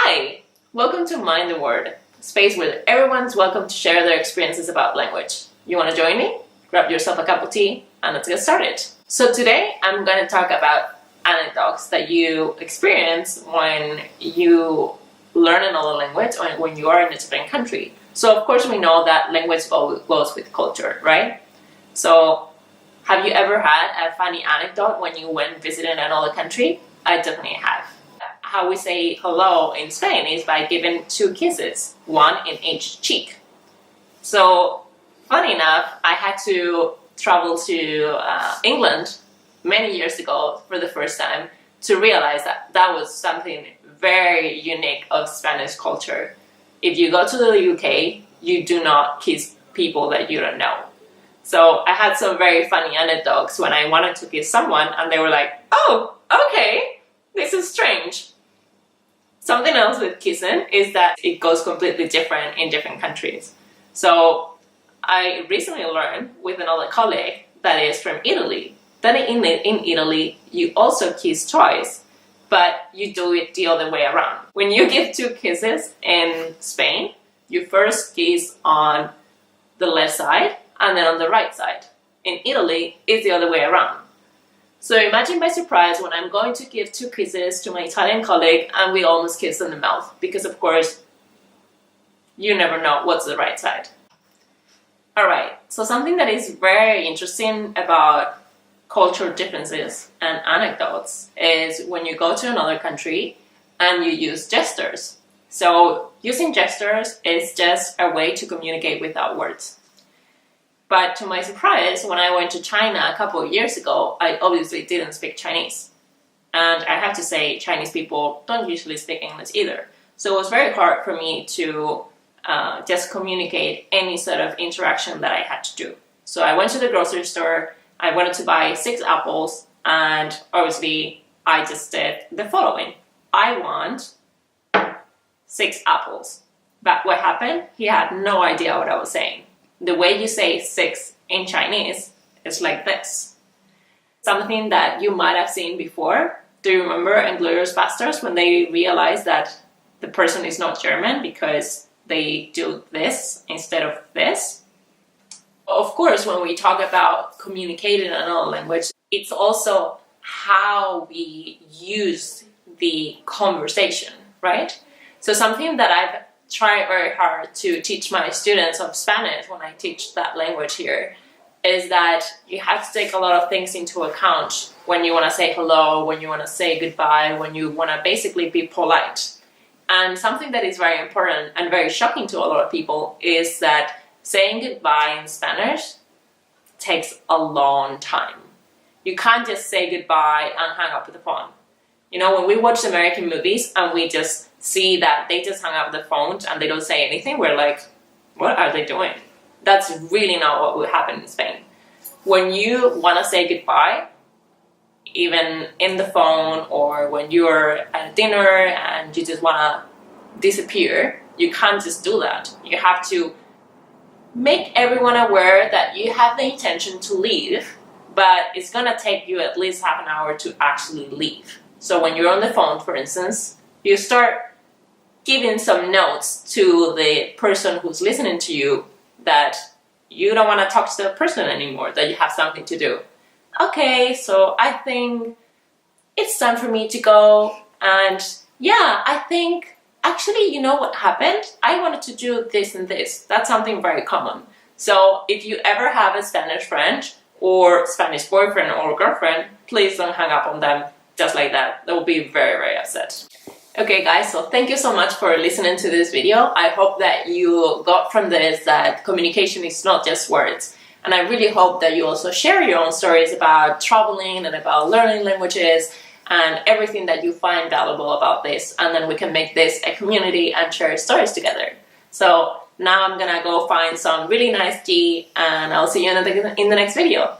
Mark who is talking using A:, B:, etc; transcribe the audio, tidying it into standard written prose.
A: Hi! Welcome to Mind the Word, a space where everyone's welcome to share their experiences about language. You want to join me? Grab yourself a cup of tea and let's get started. So today I'm going to talk about anecdotes that you experience when you learn another language or when you are in a different country. So of course we know that language goes with culture, right? So have you ever had a funny anecdote when you went visiting another country? I definitely have. How we say hello in Spain is by giving 2 kisses, 1 in each cheek. So, funny enough, I had to travel to England many years ago for the first time to realize that that was something very unique of Spanish culture. If you go to the UK, you do not kiss people that you don't know. So I had some very funny anecdotes when I wanted to kiss someone and they were like, oh, okay, this is strange. Something else with kissing is that it goes completely different in different countries. So I recently learned with another colleague that is from Italy, that in Italy you also kiss twice, but you do it the other way around. When you give 2 kisses in Spain, you first kiss on the left side and then on the right side. In Italy, it's the other way around. So imagine my surprise when I'm going to give 2 kisses to my Italian colleague and we almost kiss in the mouth because of course you never know what's the right side. Alright, so something that is very interesting about cultural differences and anecdotes is when you go to another country and you use gestures. So using gestures is just a way to communicate without words. But to my surprise, when I went to China a couple of years ago, I obviously didn't speak Chinese. And I have to say, Chinese people don't usually speak English either. So it was very hard for me to just communicate any sort of interaction that I had to do. So I went to the grocery store, I wanted to buy 6 apples, and obviously I just did the following. I want 6 apples. But what happened? He had no idea what I was saying. The way you say 6 in Chinese is like this. Something that you might have seen before. Do you remember Inglourious Basterds when they realized that the person is not German because they do this instead of this? Of course, when we talk about communicating in another language, it's also how we use the conversation, right? So something that I've try very hard to teach my students of Spanish when I teach that language here is that you have to take a lot of things into account when you want to say hello, when you want to say goodbye, when you want to basically be polite. And something that is very important and very shocking to a lot of people is that saying goodbye in Spanish takes a long time. You can't just say goodbye and hang up the phone. You know, when we watch American movies and we just see that they just hung up the phone and they don't say anything, we're like, what are they doing? That's really not what will happen in Spain. When you want to say goodbye, even in the phone or when you're at dinner and you just want to disappear, you can't just do that. You have to make everyone aware that you have the intention to leave, but it's going to take you at least half an hour to actually leave. So when you're on the phone, for instance, you start giving some notes to the person who's listening to you that you don't want to talk to the person anymore, that you have something to do. Okay, so I think it's time for me to go. And yeah, I think, actually, you know what happened? I wanted to do this and this. That's something very common. So if you ever have a Spanish friend or Spanish boyfriend or girlfriend, please don't hang up on them just like that. They will be very, very upset. Okay guys, so thank you so much for listening to this video. I hope that you got from this that communication is not just words. And I really hope that you also share your own stories about traveling and about learning languages and everything that you find valuable about this. And then we can make this a community and share stories together. So now I'm gonna go find some really nice tea and I'll see you in the next video.